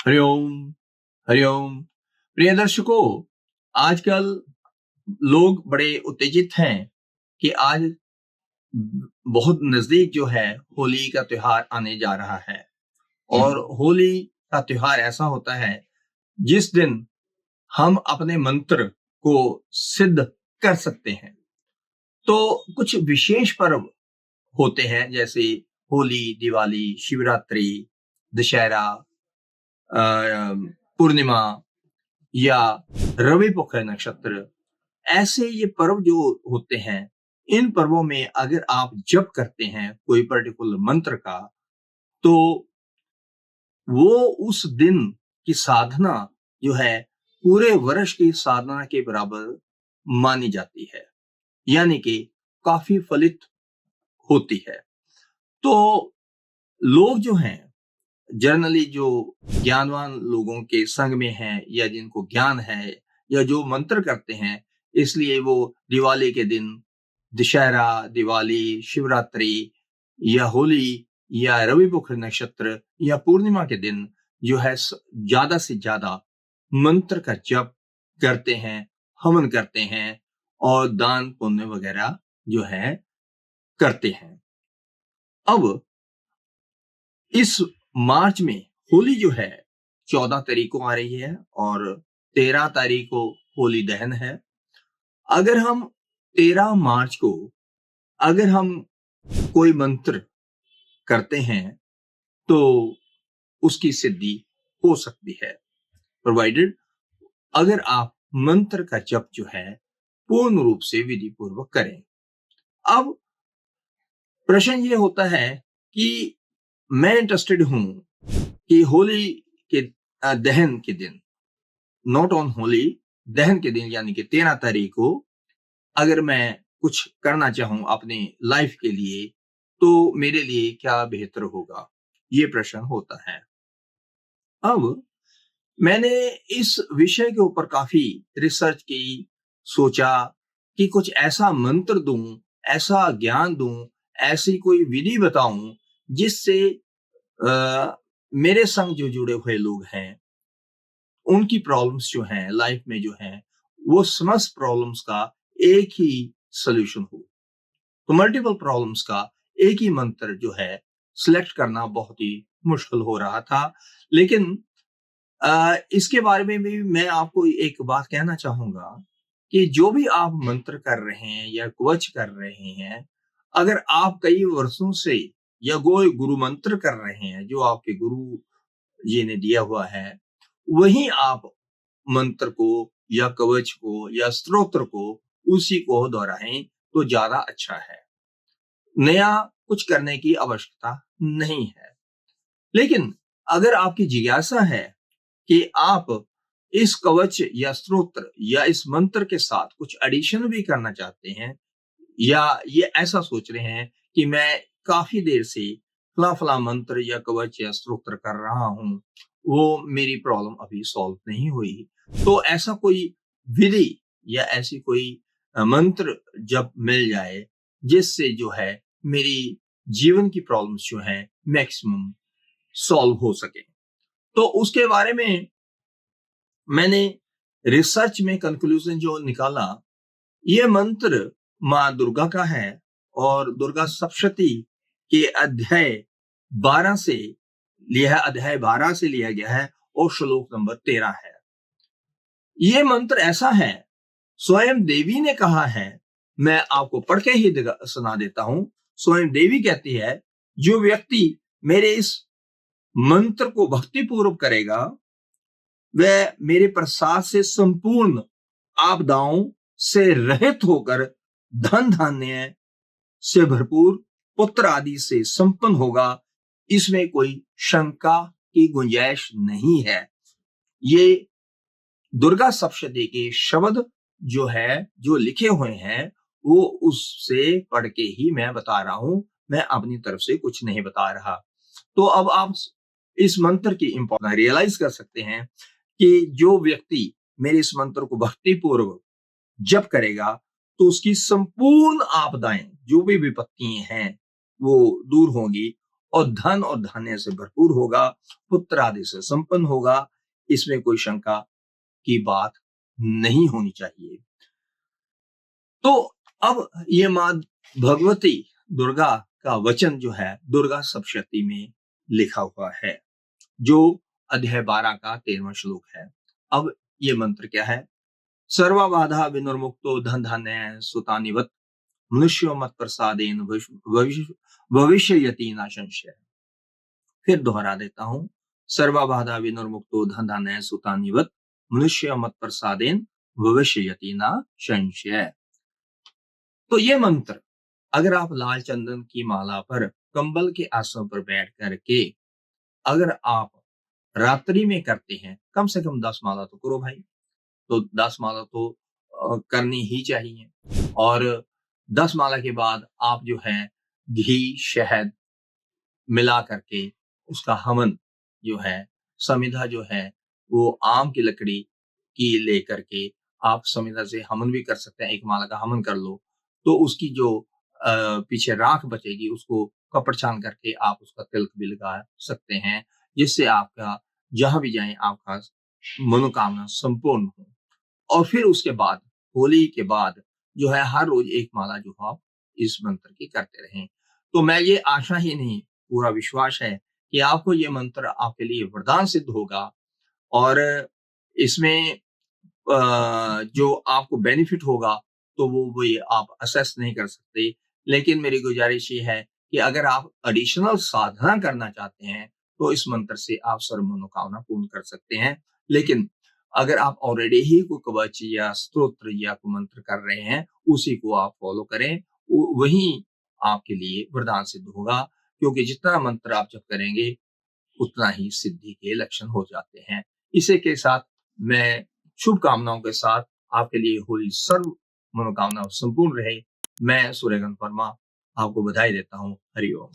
हरिओम, हरिओम। प्रिय दर्शकों, आजकल लोग बड़े उत्तेजित हैं कि आज बहुत नजदीक जो है होली का त्योहार आने जा रहा है। और होली का त्योहार ऐसा होता है जिस दिन हम अपने मंत्र को सिद्ध कर सकते हैं। तो कुछ विशेष पर्व होते हैं जैसे होली, दिवाली, शिवरात्रि, दशहरा, पूर्णिमा या रवि पुत्र नक्षत्र। ऐसे ये पर्व जो होते हैं, इन पर्वों में अगर आप जप करते हैं कोई पर्टिकुलर मंत्र का, तो वो उस दिन की साधना जो है पूरे वर्ष की साधना के बराबर मानी जाती है, यानी कि काफी फलित होती है। तो लोग जो हैं जनरली जो ज्ञानवान लोगों के संग में हैं या जिनको ज्ञान है या जो मंत्र करते हैं, इसलिए वो दिवाली के दिन, दशहरा, दिवाली, शिवरात्रि या होली या रवि पुत्र नक्षत्र या पूर्णिमा के दिन जो है ज्यादा से ज्यादा मंत्र का जप करते हैं, हवन करते हैं और दान पुण्य वगैरह जो है करते हैं। अब इस मार्च में होली जो है 14 तारीख को आ रही है और 13 तारीख को होली दहन है। अगर हम 13 मार्च को अगर हम कोई मंत्र करते हैं तो उसकी सिद्धि हो सकती है, प्रोवाइडेड अगर आप मंत्र का जप जो है पूर्ण रूप से विधि पूर्वक करें। अब प्रश्न ये होता है कि मैं इंटरेस्टेड हूं कि होली के दहन के दिन, नॉट ऑन होली, दहन के दिन यानी कि 13 तारीख को अगर मैं कुछ करना चाहूं अपनी लाइफ के लिए, तो मेरे लिए क्या बेहतर होगा, ये प्रश्न होता है। अब मैंने इस विषय के ऊपर काफी रिसर्च की, सोचा कि कुछ ऐसा मंत्र दूं, ऐसा ज्ञान दूं, ऐसी कोई विधि बताऊं जिससे मेरे संग जो जुड़े हुए लोग हैं उनकी प्रॉब्लम्स जो हैं लाइफ में जो हैं, वो समस्त प्रॉब्लम्स का एक ही सॉल्यूशन हो। तो मल्टीपल प्रॉब्लम्स का एक ही मंत्र जो है सिलेक्ट करना बहुत ही मुश्किल हो रहा था। लेकिन इसके बारे में भी मैं आपको एक बात कहना चाहूंगा कि जो भी आप मंत्र कर रहे हैं या कवच कर रहे हैं, अगर आप कई वर्षों से या कोई गुरु मंत्र कर रहे हैं जो आपके गुरु जी ने दिया हुआ है, वही आप मंत्र को या कवच को या स्तोत्र को उसी को दोहराएं तो ज्यादा अच्छा है। नया कुछ करने की आवश्यकता नहीं है। लेकिन अगर आपकी जिज्ञासा है कि आप इस कवच या स्तोत्र या इस मंत्र के साथ कुछ एडिशन भी करना चाहते हैं, या ये ऐसा सोच रहे हैं कि मैं काफी देर से फला फला मंत्र या कवच या स्तोत्र कर रहा हूं, वो मेरी प्रॉब्लम अभी सॉल्व नहीं हुई, तो ऐसा कोई विधि या ऐसी कोई मंत्र जब मिल जाए जिससे जो है मेरी जीवन की प्रॉब्लम्स जो है मैक्सिमम सॉल्व हो सके, तो उसके बारे में मैंने रिसर्च में कंक्लूजन जो निकाला, ये मंत्र माँ दुर्गा का है और दुर्गा सप्तशती के अध्याय 12 से लिया गया है और श्लोक नंबर 13 है। ये मंत्र ऐसा है, स्वयं देवी ने कहा है, मैं आपको पढ़ के ही सुना देता हूं। स्वयं देवी कहती है, जो व्यक्ति मेरे इस मंत्र को भक्ति पूर्वक करेगा वह मेरे प्रसाद से संपूर्ण आपदाओं से रहित होकर धन धान्य से भरपूर, पुत्र आदि से संपन्न होगा। इसमें कोई शंका की गुंजाइश नहीं है। ये दुर्गा सप्तशती के शब्द जो है, जो लिखे हुए हैं, वो उससे पढ़ के ही मैं बता रहा हूं, मैं अपनी तरफ से कुछ नहीं बता रहा। तो अब आप इस मंत्र की इंपॉर्टेंस रियलाइज कर सकते हैं कि जो व्यक्ति मेरे इस मंत्र को भक्ति पूर्वक जप करेगा तो उसकी संपूर्ण आपदाएं, जो भी विपत्तियां हैं, वो दूर होंगी और धन और धान्य से भरपूर होगा, पुत्र आदि से संपन्न होगा। इसमें कोई शंका की बात नहीं होनी चाहिए। तो अब ये मां भगवती दुर्गा का वचन जो है दुर्गा सप्तशती में लिखा हुआ है, जो अध्याय 12 का 13वां श्लोक है। अब ये मंत्र क्या है? सर्वा बाधा विनिर्मुक्तो धन धान्य सुतानिवत मनुष्यो मत प्रसादेन भविष्यति न संशय। फिर दोहरा देता हूं। सर्वा बाधा विनिर्मुक्तो धन धान्य सुतानिवत मनुष्य मत प्रसादेन भविष्यति न संशय। तो ये मंत्र अगर आप लाल चंदन की माला पर कंबल के आसन पर बैठ करके अगर आप रात्रि में करते हैं, कम से कम 10 माला तो करो भाई। तो 10 माला तो करनी ही चाहिए। और 10 माला के बाद आप जो है घी शहद मिला करके उसका हवन जो है, समिधा जो है वो आम की लकड़ी की लेकर के आप समिधा से हवन भी कर सकते हैं। एक माला का हवन कर लो तो उसकी जो पीछे राख बचेगी उसको कपड़ छान करके आप उसका तिलक भी लगा सकते हैं, जिससे आपका जहां भी जाए आपका मनोकामना संपूर्ण हो। और फिर उसके बाद होली के बाद जो है हर रोज एक माला जो आप इस मंत्र की करते रहें। तो मैं ये आशा ही नहीं, पूरा विश्वास है कि आपको ये मंत्र आपके लिए वरदान सिद्ध होगा। और इसमें जो आपको बेनिफिट होगा तो वो ये आप असेस नहीं कर सकते। लेकिन मेरी गुजारिश ये है कि अगर आप एडिशनल साधना करना चाहते हैं तो इस मंत्र से आप सर्व मनोकामना पूर्ण कर सकते हैं। लेकिन अगर आप ऑलरेडी ही कोई कवच या स्तोत्र या कोई मंत्र कर रहे हैं उसी को आप फॉलो करें, वही आपके लिए वरदान सिद्ध होगा। क्योंकि जितना मंत्र आप जप करेंगे उतना ही सिद्धि के लक्षण हो जाते हैं। इसी के साथ मैं शुभकामनाओं के साथ आपके लिए होली सर्व मनोकामना संपूर्ण रहे। मैं सूर्यकांत वर्मा आपको बधाई देता हूँ। हरि ओम।